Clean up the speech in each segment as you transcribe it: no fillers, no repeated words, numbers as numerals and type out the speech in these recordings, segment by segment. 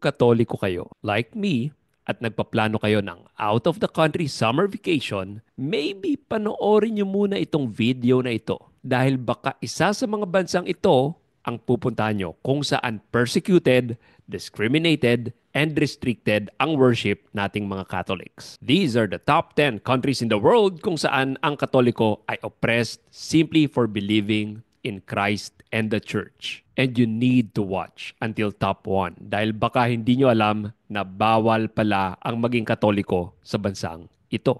Katoliko kayo, like me, at nagpaplano kayo ng out-of-the-country summer vacation, maybe panoorin nyo muna itong video na ito. Dahil baka isa sa mga bansang ito ang pupuntahan nyo kung saan persecuted, discriminated, and restricted ang worship nating mga Catholics. These are the top 10 countries in the world kung saan ang Katoliko ay oppressed simply for believing in Christ and the Church. And you need to watch until top 1 dahil baka hindi nyo alam na bawal pala ang maging Katoliko sa bansang ito.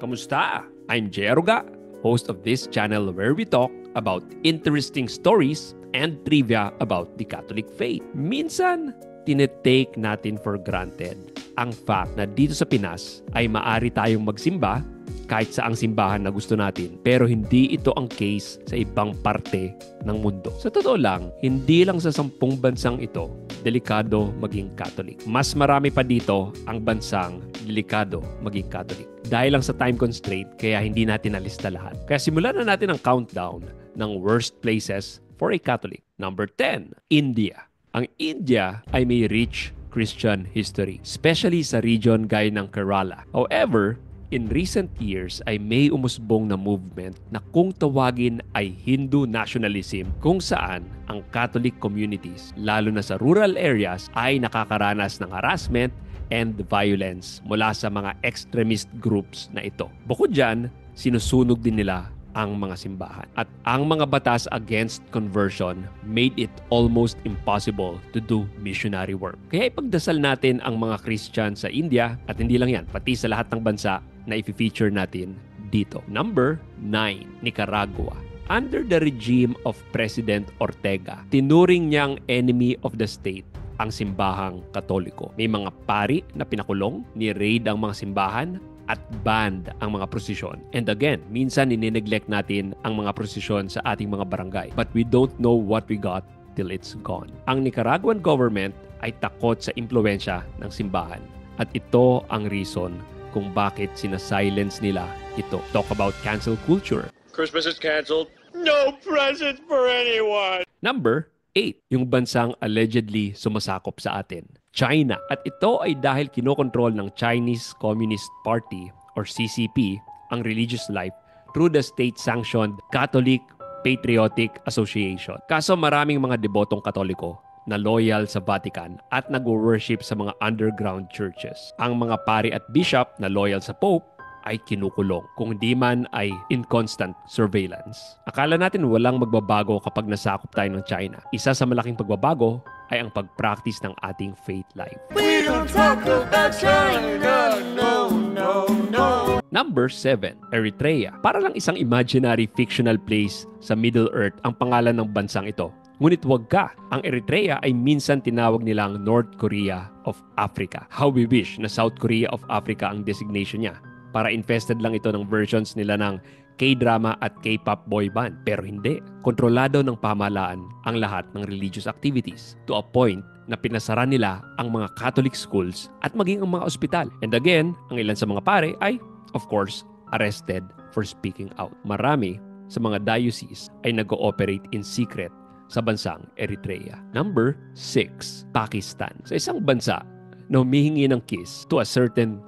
Kamusta? I'm Jay Aruga, host of this channel where we talk about interesting stories and trivia about the Catholic faith. Minsan, tinetake natin for granted ang fact na dito sa Pinas ay maaari tayong magsimba kahit saang simbahan na gusto natin. Pero hindi ito ang case sa ibang parte ng mundo. Sa totoo lang, hindi lang sa 10 bansang ito delikado maging Catholic. Mas marami pa dito ang bansang delikado maging Catholic. Dahil lang sa time constraint, kaya hindi natin nalista lahat. Kaya simulan na natin ang countdown ng worst places for a Catholic. Number 10, India. Ang India ay may rich Christian history, especially sa region gaya ng Kerala. However, in recent years ay may umusbong na movement na kung tawagin ay Hindu nationalism kung saan ang Catholic communities, lalo na sa rural areas, ay nakakaranas ng harassment and violence mula sa mga extremist groups na ito. Bukod dyan, sinusunog din nila ang mga simbahan. At ang mga batas against conversion made it almost impossible to do missionary work. Kaya ipagdasal natin ang mga Christian sa India at hindi lang yan, pati sa lahat ng bansa na i-feature natin dito. Number 9, Nicaragua. Under the regime of President Ortega, tinuring niyang enemy of the state ang simbahang Katoliko. May mga pari na pinakulong, ni-raid ang mga simbahan, at banned ang mga prosesyon. And again, minsan ninineglect natin ang mga prosesyon sa ating mga barangay. But we don't know what we got till it's gone. Ang Nicaraguan government ay takot sa impluwensya ng simbahan. At ito ang reason kung bakit sinasilence nila ito. Talk about cancel culture. Christmas is canceled. No present for anyone. Number 8, yung bansang allegedly sumasakop sa atin, China. At ito ay dahil kinokontrol ng Chinese Communist Party or CCP ang religious life through the state-sanctioned Catholic Patriotic Association. Kaso maraming mga debotong Katoliko na loyal sa Vatican at nag-worship sa mga underground churches. Ang mga pari at bishop na loyal sa Pope ay kinukulong, kung di man ay in constant surveillance. Akala natin walang magbabago kapag nasakop tayo ng China. Isa sa malaking pagbabago ay ang pag-practice ng ating faith life. We don't talk about China, no, no, no. Number 7, Eritrea. Para lang isang imaginary fictional place sa Middle Earth ang pangalan ng bansang ito. Ngunit wag ka, ang Eritrea ay minsan tinawag nilang North Korea of Africa. How we wish na South Korea of Africa ang designation niya. Para infested lang ito ng versions nila ng K-drama at K-pop boy band. Pero hindi. Kontrolado ng pamahalaan ang lahat ng religious activities to a point na pinasara nila ang mga Catholic schools at maging ang mga ospital. And again, ang ilan sa mga pare ay, of course, arrested for speaking out. Marami sa mga diocese ay nag-ooperate in secret sa bansang Eritrea. Number 6, Pakistan. Sa isang bansa na humihingi ng kiss to a certain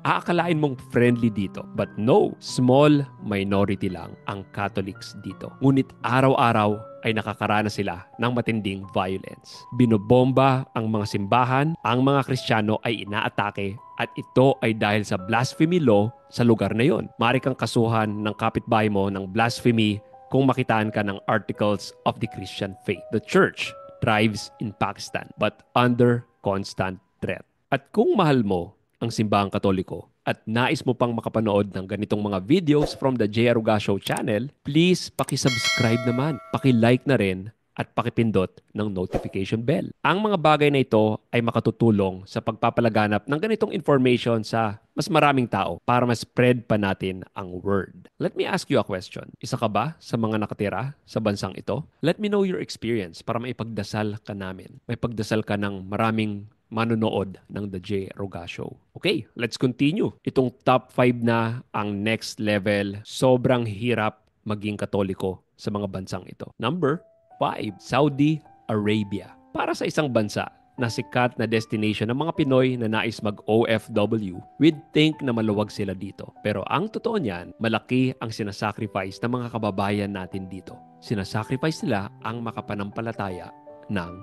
aakalain mong friendly dito. But no, small minority lang ang Catholics dito. Ngunit araw-araw ay nakakaranas sila ng matinding violence. Binobomba ang mga simbahan, ang mga Kristiyano ay inaatake at ito ay dahil sa blasphemy law sa lugar na yon. Maaari kang kasuhan ng kapitbahay mo ng blasphemy kung makitaan ka ng articles of the Christian faith. The church thrives in Pakistan but under constant threat. At kung mahal mo ang simbahang Katoliko at nais mo pang makapanood ng ganitong mga videos from the Jay Aruga Show channel, please paki-subscribe naman, paki-like na rin at pakipindot ng notification bell. Ang mga bagay na ito ay makatutulong sa pagpapalaganap ng ganitong information sa mas maraming tao para ma-spread pa natin ang word. Let me ask you a question. Isa ka ba sa mga nakatira sa bansang ito? Let me know your experience para maipagdasal ka namin. Maipagdasal ka ng maraming manonood ng The Jay Aruga Show. Okay, let's continue. Itong top 5 na ang next level. Sobrang hirap maging Katoliko sa mga bansang ito. Number 5, Saudi Arabia. Para sa isang bansa na sikat na destination ng mga Pinoy na nais mag-OFW, we'd think na maluwag sila dito. Pero ang totoo niyan, malaki ang sinasacrifice ng mga kababayan natin dito. Sinasacrifice nila ang makapanampalataya ng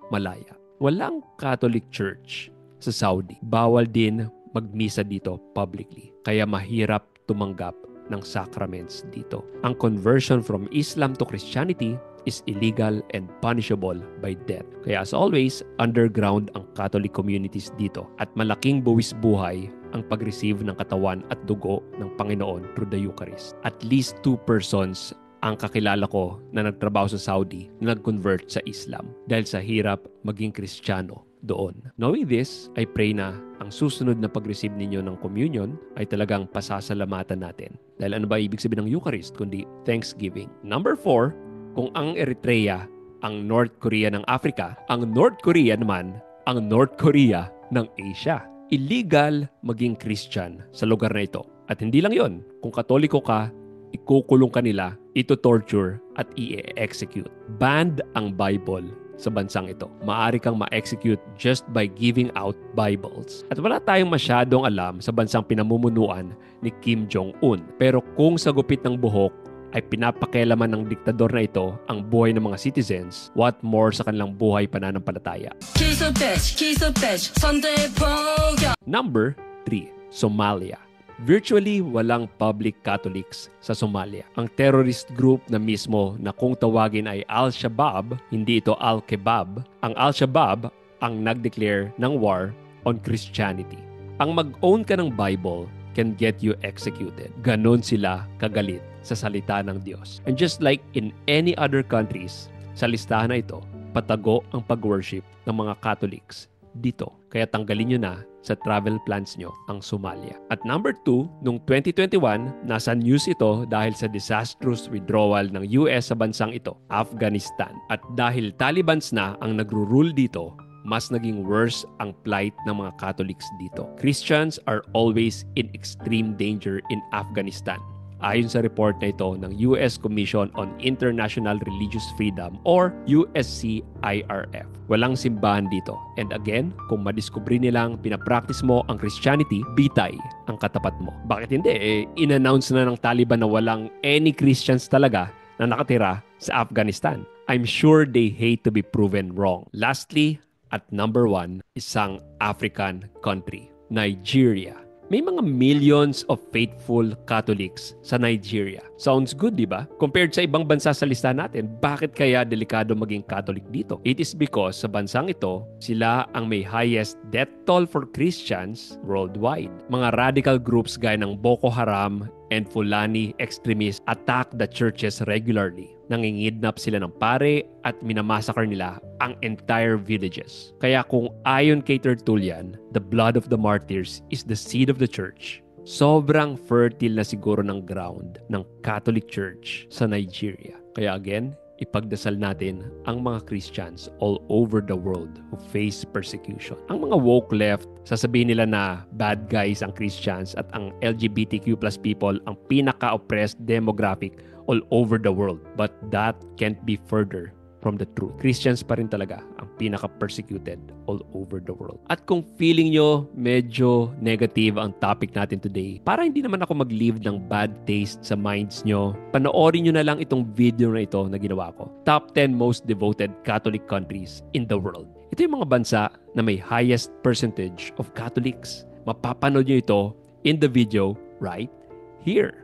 Malaya. Walang Catholic Church sa Saudi. Bawal din magmisa dito publicly. Kaya mahirap tumanggap ng sacraments dito. Ang conversion from Islam to Christianity is illegal and punishable by death. Kaya as always, underground ang Catholic communities dito at malaking buwis buhay ang pag-receive ng katawan at dugo ng Panginoon through the Eucharist. At least 2 persons ang kakilala ko na nagtrabaho sa Saudi na nag-convert sa Islam dahil sa hirap maging Kristiyano doon. Knowing this, I pray na ang susunod na pag-receive ninyo ng communion ay talagang pasasalamatan natin. Dahil ano ba ibig sabihin ng Eucharist kundi thanksgiving. Number 4, kung ang Eritrea ang North Korea ng Africa, ang North Korea naman ang North Korea ng Asia. Illegal maging Christian sa lugar na ito. At hindi lang yon, kung Katoliko ka, ikukulong ka nila, ito-torture at i-execute. Banned ang Bible sa bansang ito. Maaari kang ma-execute just by giving out Bibles. At wala tayong masyadong alam sa bansang pinamumunuan ni Kim Jong-un. Pero kung sa gupit ng buhok ay pinapakialaman ng diktador na ito ang buhay ng mga citizens, what more sa kanilang buhay pananampalataya. Number 3, Somalia. Virtually walang public Catholics sa Somalia. Ang terrorist group na mismo na kung tawagin ay Al-Shabaab, hindi ito Al-Kebab. Ang Al-Shabaab ang nag-declare ng war on Christianity. Ang mag-own ka ng Bible can get you executed. Ganon sila kagalit sa salita ng Diyos. And just like in any other countries, sa listahan na ito, patago ang pag-worship ng mga Catholics dito. Kaya tanggalin nyo na sa travel plans nyo ang Somalia. At number 2, noong 2021, nasa news ito dahil sa disastrous withdrawal ng US sa bansang ito, Afghanistan. At dahil Talibans na ang nagro-rule dito, mas naging worse ang plight ng mga Catholics dito. Christians are always in extreme danger in Afghanistan. Ayon sa report na ito ng US Commission on International Religious Freedom or USCIRF. Walang simbahan dito. And again, kung madiskubre nilang pinapractice mo ang Christianity, bitay ang katapat mo. Bakit hindi? In-announce na ng Taliban na walang any Christians talaga na nakatira sa Afghanistan. I'm sure they hate to be proven wrong. Lastly, at number 1, isang African country, Nigeria. May mga millions of faithful Catholics sa Nigeria. Sounds good, di ba? Compared sa ibang bansa sa listahan natin, bakit kaya delikado maging Catholic dito? It is because sa bansang ito, sila ang may highest death toll for Christians worldwide. Mga radical groups gaya ng Boko Haram and Fulani extremists attack the churches regularly. Nangingidnap sila ng pare at minamassacre nila ang entire villages. Kaya kung ayon kay Tertullian, the blood of the martyrs is the seed of the church. Sobrang fertile na siguro ng ground ng Catholic Church sa Nigeria. Kaya again, ipagdasal natin ang mga Christians all over the world who face persecution. Ang mga woke left, sasabihin nila na bad guys ang Christians at ang LGBTQ+ people ang pinaka-oppressed demographic all over the world. But that can't be further from the truth. Christians pa rin talaga ang pinaka-persecuted all over the world. At kung feeling nyo medyo negative ang topic natin today, para hindi naman ako mag-leave ng bad taste sa minds nyo, panoorin nyo na lang itong video na ito na ginawa ko. Top 10 most devoted Catholic countries in the world. Ito yung mga bansa na may highest percentage of Catholics. Mapapanood nyo ito in the video right here.